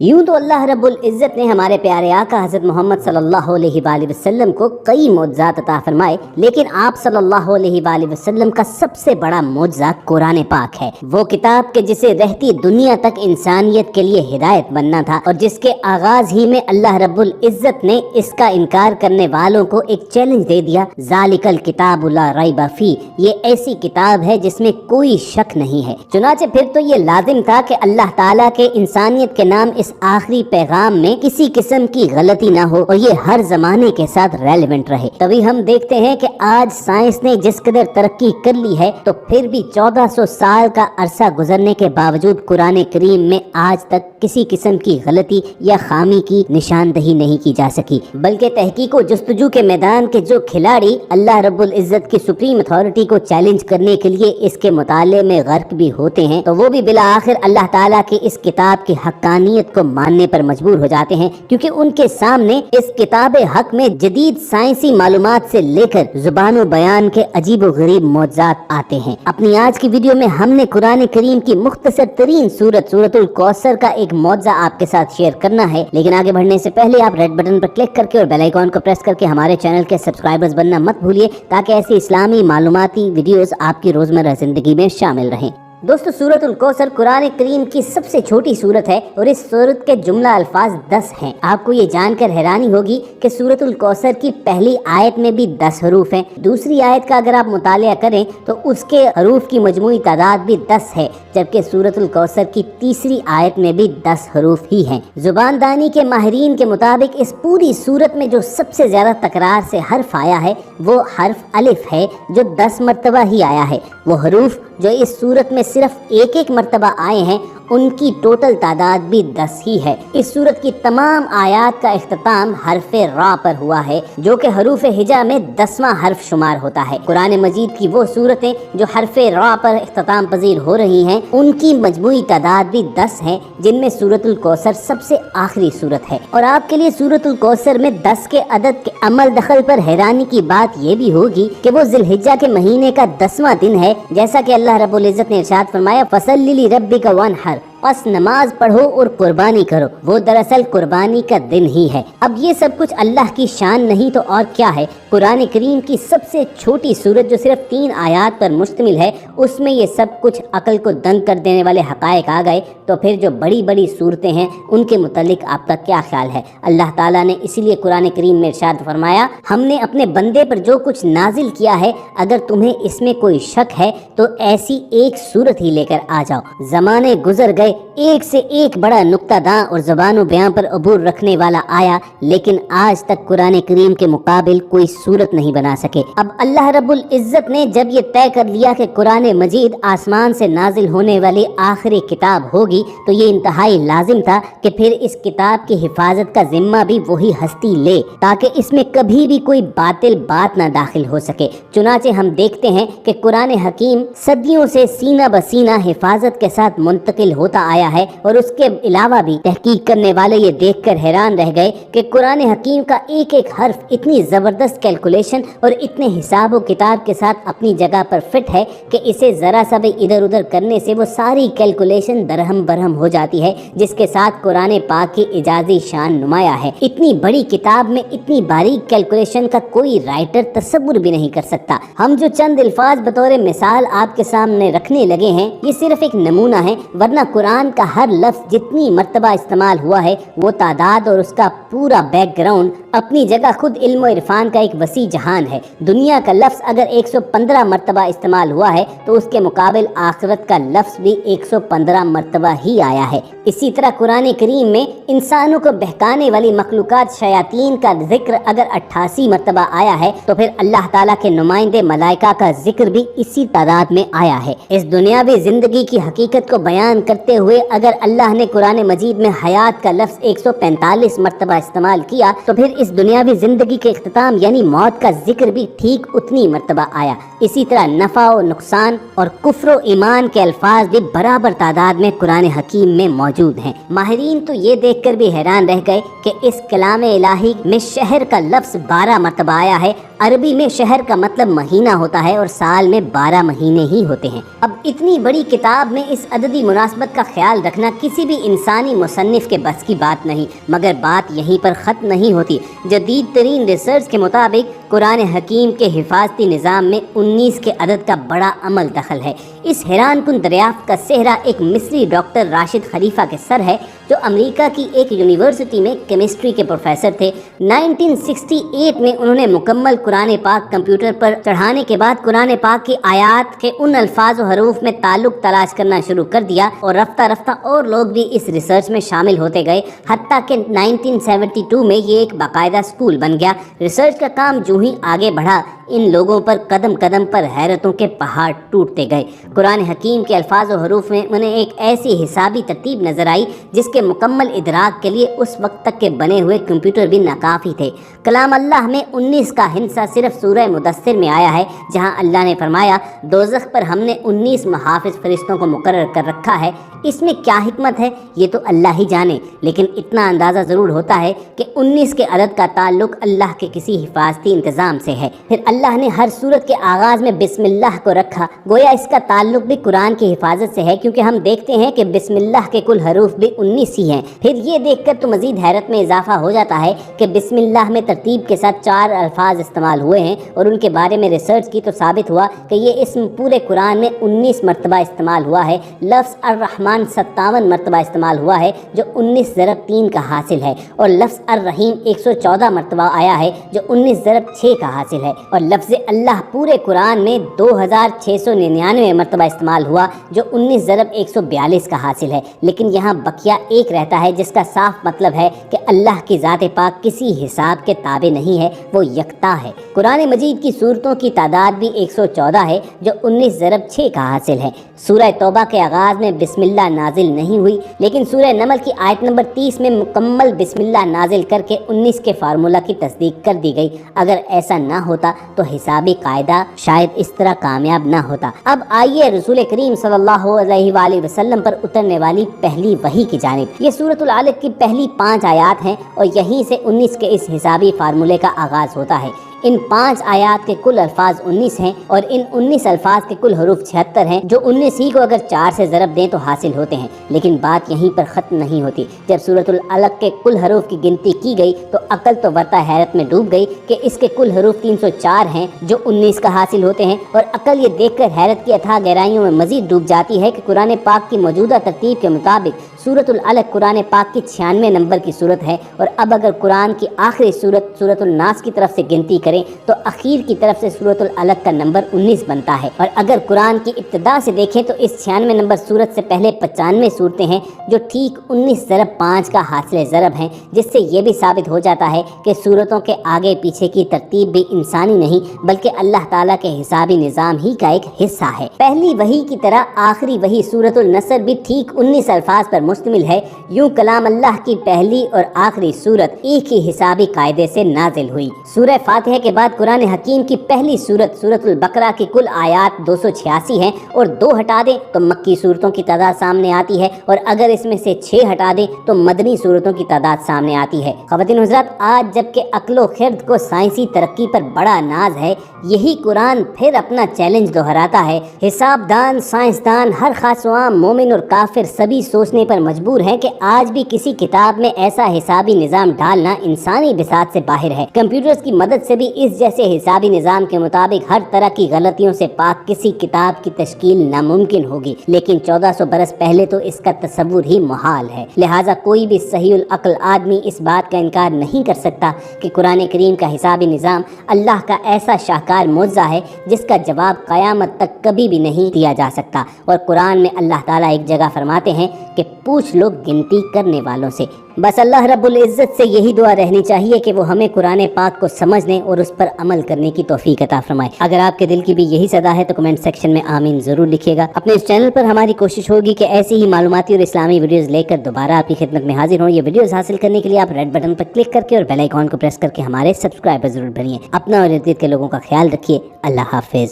یوں تو اللہ رب العزت نے ہمارے پیارے آقا حضرت محمد صلی اللہ علیہ وآلہ وسلم کو کئی معجزات عطا فرمائے، لیکن آپ صلی اللہ علیہ وآلہ وسلم کا سب سے بڑا معجزہ قرآن پاک ہے، وہ کتاب کہ جسے رہتی دنیا تک انسانیت کے لیے ہدایت بننا تھا، اور جس کے آغاز ہی میں اللہ رب العزت نے اس کا انکار کرنے والوں کو ایک چیلنج دے دیا، ذالک الکتاب لا ریب فیہ، یہ ایسی کتاب ہے جس میں کوئی شک نہیں ہے۔ چنانچہ پھر تو یہ لازم تھا کہ اللہ تعالیٰ کے انسانیت کے نام اس آخری پیغام میں کسی قسم کی غلطی نہ ہو اور یہ ہر زمانے کے ساتھ ریلیونٹ رہے۔ تبھی ہم دیکھتے ہیں کہ آج سائنس نے جس قدر ترقی کر لی ہے تو پھر بھی 1400 سال کا عرصہ گزرنے کے باوجود قرآن کریم میں آج تک کسی قسم کی غلطی یا خامی کی نشاندہی نہیں کی جا سکی، بلکہ تحقیق و جستجو کے میدان کے جو کھلاڑی اللہ رب العزت کی سپریم اتھارٹی کو چیلنج کرنے کے لیے اس کے مطالعے میں غرق بھی ہوتے ہیں تو وہ بھی بالآخر اللہ تعالیٰ کی اس کتاب کی حقانیت کو ماننے پر مجبور ہو جاتے ہیں، کیونکہ ان کے سامنے اس کتاب حق میں جدید سائنسی معلومات سے لے کر زبان و بیان کے عجیب و غریب معجزات آتے ہیں۔ اپنی آج کی ویڈیو میں ہم نے قرآن کریم کی مختصر ترین سورت الکوثر کا ایک معجزہ آپ کے ساتھ شیئر کرنا ہے، لیکن آگے بڑھنے سے پہلے آپ ریڈ بٹن پر کلک کر کے اور بیل آئیکن کو پریس کر کے ہمارے چینل کے سبسکرائبرز بننا مت بھولیے، تاکہ ایسی اسلامی معلوماتی ویڈیوز آپ کی روزمرہ زندگی میں شامل رہیں۔ دوستو، سورت الکوثر قرآن کریم کی سب سے چھوٹی سورت ہے اور اس سورت کے جملہ الفاظ 10 ہیں۔ آپ کو یہ جان کر حیرانی ہوگی کہ سورت الکوثر کی پہلی آیت میں بھی 10 حروف ہیں، دوسری آیت کا اگر آپ مطالعہ کریں تو اس کے حروف کی مجموعی تعداد بھی 10 ہے، جبکہ سورت الکوثر کی تیسری آیت میں بھی 10 حروف ہی ہیں۔ زبان دانی کے ماہرین کے مطابق اس پوری سورت میں جو سب سے زیادہ تکرار سے حرف آیا ہے وہ حرف الف ہے، جو 10 مرتبہ ہی آیا ہے۔ وہ حروف جو اس سورت میں صرف ایک مرتبہ آئے ہیں ان کی ٹوٹل تعداد بھی 10 ہی ہے۔ اس سورت کی تمام آیات کا اختتام حرف را پر ہوا ہے، جو کہ حروف ہجا میں 10واں حرف شمار ہوتا ہے۔ قرآن مجید کی وہ سورتیں جو حرف را پر اختتام پذیر ہو رہی ہیں ان کی مجموعی تعداد بھی 10 ہے، جن میں سورت الکوثر سب سے آخری سورت ہے۔ اور آپ کے لیے سورت الکوثر میں 10 کے عدد کے عمل دخل پر حیرانی کی بات یہ بھی ہوگی کہ وہ ذی الحجہ کے مہینے کا 10واں دن ہے، جیسا کہ اللہ رب العزت نے ارشاد فرمایا فَصَلِّ لِرَبِّكَ وَانْحَرْ، بس نماز پڑھو اور قربانی کرو۔ وہ دراصل قربانی کا دن ہی ہے۔ اب یہ سب کچھ اللہ کی شان نہیں تو اور کیا ہے؟ قرآن کریم کی سب سے چھوٹی سورت جو صرف 3 آیات پر مشتمل ہے، اس میں یہ سب کچھ عقل کو دنگ کر دینے والے حقائق آ گئے، تو پھر جو بڑی بڑی صورتیں ہیں ان کے متعلق آپ کا کیا خیال ہے؟ اللہ تعالیٰ نے اسی لیے قرآن کریم میں ارشاد فرمایا ہم نے اپنے بندے پر جو کچھ نازل کیا ہے، اگر تمہیں اس میں کوئی شک ہے تو ایسی ایک صورت ہی لے کر آ جاؤ۔ زمانے گزر گئے، ایک سے ایک بڑا نکتہ داں اور زبان و بیان پر عبور رکھنے والا آیا، لیکن آج تک قرآن کریم کے مقابل کوئی صورت نہیں بنا سکے۔ اب اللہ رب العزت نے جب یہ طے کر لیا کہ قرآن مجید آسمان سے نازل ہونے والی آخری کتاب ہوگی، تو یہ انتہائی لازم تھا کہ پھر اس کتاب کی حفاظت کا ذمہ بھی وہی ہستی لے، تاکہ اس میں کبھی بھی کوئی باطل بات نہ داخل ہو سکے۔ چنانچہ ہم دیکھتے ہیں کہ قرآن حکیم صدیوں سے سینہ بسینہ حفاظت کے ساتھ منتقل ہوتا آیا ہے، اور اس کے علاوہ بھی تحقیق کرنے والے یہ دیکھ کر حیران رہ گئے کہ قرآن حکیم کا ایک حرف اتنی زبردست کیلکولیشن اور اتنے حساب و کتاب کے ساتھ اپنی جگہ پر فٹ ہے کہ اسے ذرا سا بھی ادھر ادھر کرنے سے وہ ساری کیلکولیشن درہم برہم ہو جاتی ہے، جس کے ساتھ قرآن پاک کی اعجازی شان نمایاں ہے۔ اتنی بڑی کتاب میں اتنی باریک کیلکولیشن کا کوئی رائٹر تصور بھی نہیں کر سکتا۔ ہم جو چند الفاظ بطور مثال آپ کے سامنے رکھنے لگے ہیں یہ صرف ایک نمونہ ہے، ورنہ قرآن کا ہر لفظ جتنی مرتبہ استعمال ہوا ہے وہ تعداد اور اس کا پورا بیک گراؤنڈ اپنی جگہ خود علم و عرفان کا ایک وسیع جہان ہے۔ دنیا کا لفظ اگر 115 مرتبہ استعمال ہوا ہے تو اس کے مقابل آخرت کا لفظ بھی 115 مرتبہ ہی آیا ہے۔ اسی طرح قرآن کریم میں انسانوں کو بہکانے والی مخلوقات شیاطین کا ذکر اگر 88 مرتبہ آیا ہے تو پھر اللہ تعالیٰ کے نمائندے ملائکہ کا ذکر بھی اسی تعداد میں آیا ہے۔ اس دنیاوی زندگی کی حقیقت کو بیان کرتے ہوئے اگر اللہ نے قرآن مجید میں حیات کا لفظ 145 مرتبہ استعمال کیا تو پھر اس دنیاوی زندگی کے اختتام یعنی موت کا ذکر بھی ٹھیک اتنی مرتبہ آیا۔ اسی طرح نفع و نقصان اور کفر و ایمان کے الفاظ بھی برابر تعداد میں قرآن حکیم میں موجود ہیں۔ ماہرین تو یہ دیکھ کر بھی حیران رہ گئے کہ اس کلام الہی میں شہر کا لفظ 12 مرتبہ آیا ہے۔ عربی میں شہر کا مطلب مہینہ ہوتا ہے اور سال میں 12 مہینے ہی ہوتے ہیں۔ اب اتنی بڑی کتاب میں اس عددی مناسبت کا خیال رکھنا کسی بھی انسانی مصنف کے بس کی بات نہیں، مگر بات یہیں پر ختم نہیں ہوتی۔ جدید ترین ریسرچ کے مطابق قرآن حکیم کے حفاظتی نظام میں 19 کے عدد کا بڑا عمل دخل ہے۔ اس حیران کن دریافت کا سہرا ایک مصری ڈاکٹر راشد خلیفہ کے سر ہے، جو امریکہ کی ایک یونیورسٹی میں کیمسٹری کے پروفیسر تھے۔ 1968 میں انہوں نے مکمل قرآن پاک کمپیوٹر پر چڑھانے کے بعد قرآن پاک کی آیات کے ان الفاظ و حروف میں تعلق تلاش کرنا شروع کر دیا، اور رفتہ رفتہ اور لوگ بھی اس ریسرچ میں شامل ہوتے گئے، حتیٰ کہ 1972 میں یہ ایک باقاعدہ سکول بن گیا۔ ریسرچ کا کام جو ہی آگے بڑھا، ان لوگوں پر قدم قدم پر حیرتوں کے پہاڑ ٹوٹتے گئے۔ قرآن حکیم کے الفاظ و حروف میں انہیں ایک ایسی حسابی ترتیب نظر آئی جس کے مکمل ادراک کے لیے اس وقت تک کے بنے ہوئے کمپیوٹر بھی ناکافی تھے۔ کلام اللہ میں 19 کا ہندسہ صرف سورہ مدثر میں آیا ہے، جہاں اللہ نے فرمایا، دوزخ پر ہم نے 19 محافظ فرشتوں کو مقرر کر رکھا ہے۔ اس میں کیا حکمت ہے یہ تو اللہ ہی جانے، لیکن اتنا اندازہ ضرور ہوتا ہے کہ 19 کے عدد کا تعلق اللہ کے کسی حفاظتی انتظام سے ہے۔ پھر اللہ نے ہر سورت کے آغاز میں بسم اللہ کو رکھا، گویا اس کا تعلق بھی قرآن کی حفاظت سے ہے، کیونکہ ہم دیکھتے ہیں کہ بسم اللہ کے کل حروف بھی 19 ہی ہیں۔ پھر یہ دیکھ کر تو مزید حیرت میں اضافہ ہو جاتا ہے کہ بسم اللہ میں ترتیب کے ساتھ 4 الفاظ استعمال ہوئے ہیں، اور ان کے بارے میں ریسرچ کی تو ثابت ہوا کہ یہ اسم پورے قرآن میں 19 مرتبہ استعمال ہوا ہے۔ لفظ الرحمن 57 مرتبہ استعمال ہوا ہے، جو 19 ضرب 3 کا حاصل ہے، اور لفظ الرحیم 114 مرتبہ آیا ہے، جو 19 ضرب 6 کا حاصل ہے، اور لفظ اللہ پورے قرآن میں 2699 مرتبہ استعمال ہوا، جو 19 ضرب 142 کا حاصل ہے۔ لیکن یہاں بقیہ ایک رہتا ہے جس کا صاف مطلب ہے کہ اللہ کی ذات پاک کسی حساب کے تابع نہیں ہے، وہ یکتا ہے۔ قرآن مجید کی سورتوں کی تعداد بھی 114 ہے، جو 19 ضرب 6 کا حاصل ہے۔ سورہ توبہ کے آغاز میں بسم اللہ نازل نہیں ہوئی، لیکن سورہ نمل کی آیت نمبر 30 میں مکمل بسم اللہ نازل کر کے 19 کے فارمولہ کی تصدیق کر دی گئی۔ اگر ایسا نہ ہوتا تو حسابی قاعدہ شاید اس طرح کامیاب نہ ہوتا۔ اب آئیے رسول کریم صلی اللہ علیہ وآلہ وسلم پر اترنے والی پہلی وحی کی جانب۔ یہ سورۃ العلق کی پہلی 5 آیات ہیں، اور یہیں سے 19 کے اس حسابی فارمولے کا آغاز ہوتا ہے۔ ان 5 آیات کے کل الفاظ 19 ہیں، اور ان 19 الفاظ کے کل حروف 76 ہیں، جو 19 ہی کو اگر 4 سے ضرب دیں تو حاصل ہوتے ہیں۔ لیکن بات یہیں پر ختم نہیں ہوتی۔ جب سورۃ العلق کے کل حروف کی گنتی کی گئی تو عقل تو ورطہ حیرت میں ڈوب گئی کہ اس کے کل حروف 304 ہیں، جو 19 کا حاصل ہوتے ہیں، اور عقل یہ دیکھ کر حیرت کی اتھاہ گہرائیوں میں مزید ڈوب جاتی ہے کہ قرآن پاک کی موجودہ ترتیب کے مطابق سورۃ العلق قرآن پاک کی 96 نمبر کی صورت ہے، اور اب اگر قرآن کی آخری صورت سورۃ الناس کی طرف سے گنتی کریں تو اخیر کی طرف سے سورۃ العلق کا نمبر 19 بنتا ہے، اور اگر قرآن کی ابتدا سے دیکھیں تو اس 96 نمبر صورت سے پہلے 95 صورتیں ہیں، جو ٹھیک 19 ضرب 5 کا حاصل ضرب ہیں، جس سے یہ بھی ثابت ہو جاتا ہے کہ صورتوں کے آگے پیچھے کی ترتیب بھی انسانی نہیں بلکہ اللہ تعالیٰ کے حسابی نظام ہی کا ایک حصہ ہے۔ پہلی وحی کی طرح آخری وحی سورۃ النصر بھی ٹھیک 19 الفاظ پر مشتمل ہے۔ یوں کلام اللہ کی پہلی اور آخری سورت ایک ہی حسابی قاعدے سے نازل ہوئی۔ سورہ فاتحہ کے بعد قرآن حکیم کی پہلی سورت سورۃ البقرہ کی کل آیات 286 ہیں، اور 2 ہٹا دیں تو مکی صورتوں کی تعداد سامنے آتی ہے، اور اگر اس میں سے 6 ہٹا دیں تو مدنی صورتوں کی تعداد سامنے آتی ہے۔ خواتین حضرات، آج جب کہ عقل و خرد کو سائنسی ترقی پر بڑا ناز ہے، یہی قرآن پھر اپنا چیلنج دہراتا ہے۔ حساب دان، سائنسدان، ہر خاص و عام، مومن اور کافر سبھی سوچنے پر مجبور ہیں کہ آج بھی کسی کتاب میں ایسا حسابی نظام ڈالنا انسانی بساط سے باہر ہے۔ کمپیوٹرز کی مدد سے بھی اس جیسے حسابی نظام کے مطابق ہر طرح کی غلطیوں سے پاک کسی کتاب کی تشکیل ناممکن ہوگی، لیکن 1400 برس پہلے تو اس کا تصور ہی محال ہے۔ لہٰذا کوئی بھی صحیح العقل آدمی اس بات کا انکار نہیں کر سکتا کہ قرآن کریم کا حسابی نظام اللہ کا ایسا شاہکار معجزہ ہے جس کا جواب قیامت تک کبھی بھی نہیں دیا جا سکتا۔ اور قرآن میں اللہ تعالیٰ ایک جگہ فرماتے ہیں کہ پوچھ لو گنتی کرنے والوں سے۔ بس اللہ رب العزت سے یہی دعا رہنی چاہیے کہ وہ ہمیں قرآن پاک کو سمجھنے اور اس پر عمل کرنے کی توفیق عطا فرمائے۔ اگر آپ کے دل کی بھی یہی صدا ہے تو کمنٹ سیکشن میں آمین ضرور لکھیے گا۔ اپنے اس چینل پر ہماری کوشش ہوگی کہ ایسی ہی معلوماتی اور اسلامی ویڈیوز لے کر دوبارہ آپ کی خدمت میں حاضر ہوں۔ یہ ویڈیوز حاصل کرنے کے لیے آپ ریڈ بٹن پر کلک کر کے اور بیل آئیکن کو پریس کر کے ہمارے سبسکرائبر ضرور بنیے۔ اپنا اور ارد گرد کے لوگوں کا خیال رکھیے۔ اللہ حافظ۔